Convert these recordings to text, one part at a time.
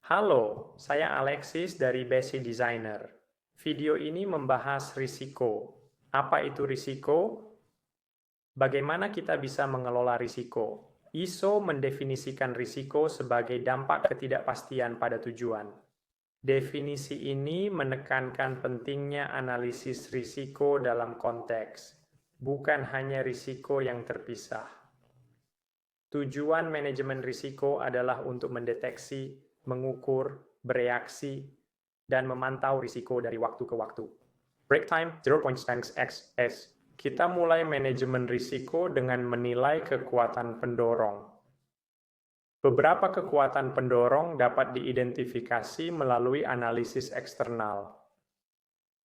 Halo, saya Alexis dari Basic Designer. Video ini membahas risiko. Apa itu risiko? Bagaimana kita bisa mengelola risiko? ISO mendefinisikan risiko sebagai dampak ketidakpastian pada tujuan. Definisi ini menekankan pentingnya analisis risiko dalam konteks, bukan hanya risiko yang terpisah. Tujuan manajemen risiko adalah untuk mendeteksi, mengukur, bereaksi, dan memantau risiko dari waktu ke waktu. Break time 0.6xs. Kita mulai manajemen risiko dengan menilai kekuatan pendorong. Beberapa kekuatan pendorong dapat diidentifikasi melalui analisis eksternal.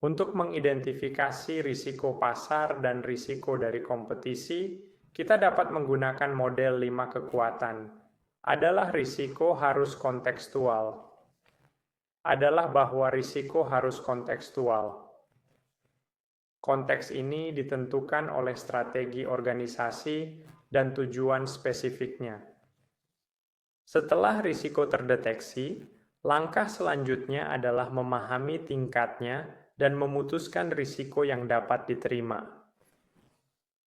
Untuk mengidentifikasi risiko pasar dan risiko dari kompetisi, kita dapat menggunakan model 5 kekuatan. Adalah risiko harus kontekstual. Adalah bahwa risiko harus kontekstual. Konteks ini ditentukan oleh strategi organisasi dan tujuan spesifiknya. Setelah risiko terdeteksi, langkah selanjutnya adalah memahami tingkatnya dan memutuskan risiko yang dapat diterima.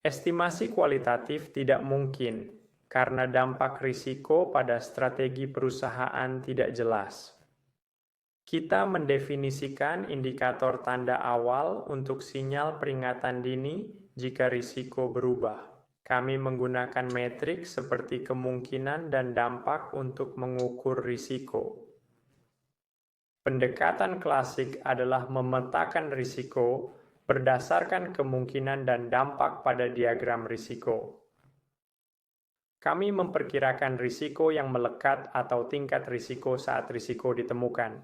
Estimasi kualitatif tidak mungkin karena dampak risiko pada strategi perusahaan tidak jelas. Kita mendefinisikan indikator tanda awal untuk sinyal peringatan dini jika risiko berubah. Kami menggunakan metrik seperti kemungkinan dan dampak untuk mengukur risiko. Pendekatan klasik adalah memetakan risiko berdasarkan kemungkinan dan dampak pada diagram risiko. Kami memperkirakan risiko yang melekat atau tingkat risiko saat risiko ditemukan,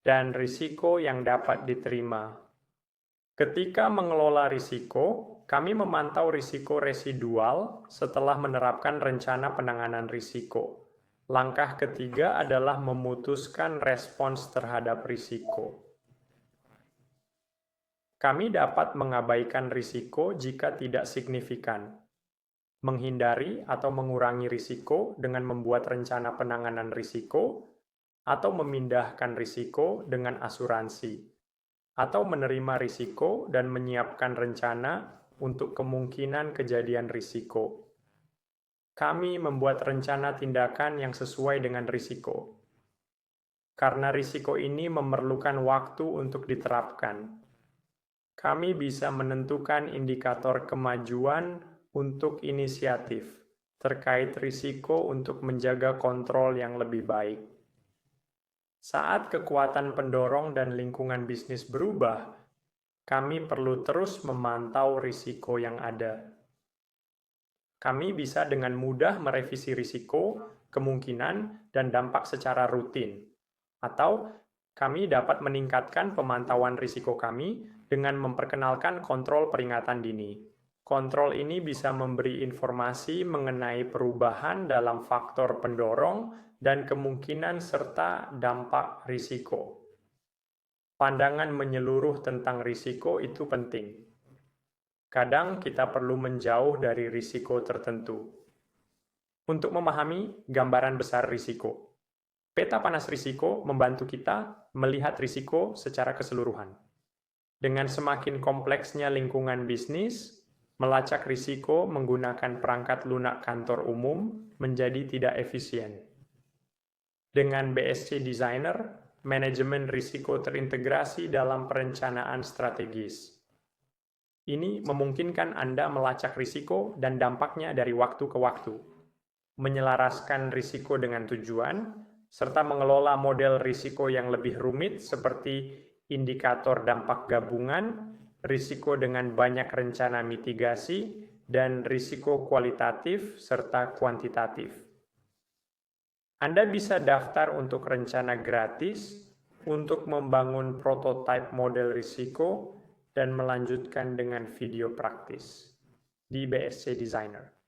dan risiko yang dapat diterima. Ketika mengelola risiko, kami memantau risiko residual setelah menerapkan rencana penanganan risiko. Langkah ketiga adalah memutuskan respons terhadap risiko. Kami dapat mengabaikan risiko jika tidak signifikan, menghindari atau mengurangi risiko dengan membuat rencana penanganan risiko, atau memindahkan risiko dengan asuransi, atau menerima risiko dan menyiapkan rencana untuk kemungkinan kejadian risiko. Kami membuat rencana tindakan yang sesuai dengan risiko. Karena risiko ini memerlukan waktu untuk diterapkan, kami bisa menentukan indikator kemajuan untuk inisiatif terkait risiko untuk menjaga kontrol yang lebih baik. Saat kekuatan pendorong dan lingkungan bisnis berubah, kami perlu terus memantau risiko yang ada. Kami bisa dengan mudah merevisi risiko, kemungkinan, dan dampak secara rutin. Atau kami dapat meningkatkan pemantauan risiko kami dengan memperkenalkan kontrol peringatan dini. Kontrol ini bisa memberi informasi mengenai perubahan dalam faktor pendorong dan kemungkinan serta dampak risiko. Pandangan menyeluruh tentang risiko itu penting. Kadang kita perlu menjauh dari risiko tertentu. Untuk memahami gambaran besar risiko, peta panas risiko membantu kita melihat risiko secara keseluruhan. Dengan semakin kompleksnya lingkungan bisnis, melacak risiko menggunakan perangkat lunak kantor umum menjadi tidak efisien. Dengan BSC Designer, manajemen risiko terintegrasi dalam perencanaan strategis. Ini memungkinkan Anda melacak risiko dan dampaknya dari waktu ke waktu, menyelaraskan risiko dengan tujuan, serta mengelola model risiko yang lebih rumit seperti indikator dampak gabungan, risiko dengan banyak rencana mitigasi, dan risiko kualitatif serta kuantitatif. Anda bisa daftar untuk rencana gratis untuk membangun prototipe model risiko dan melanjutkan dengan video praktis di BSC Designer.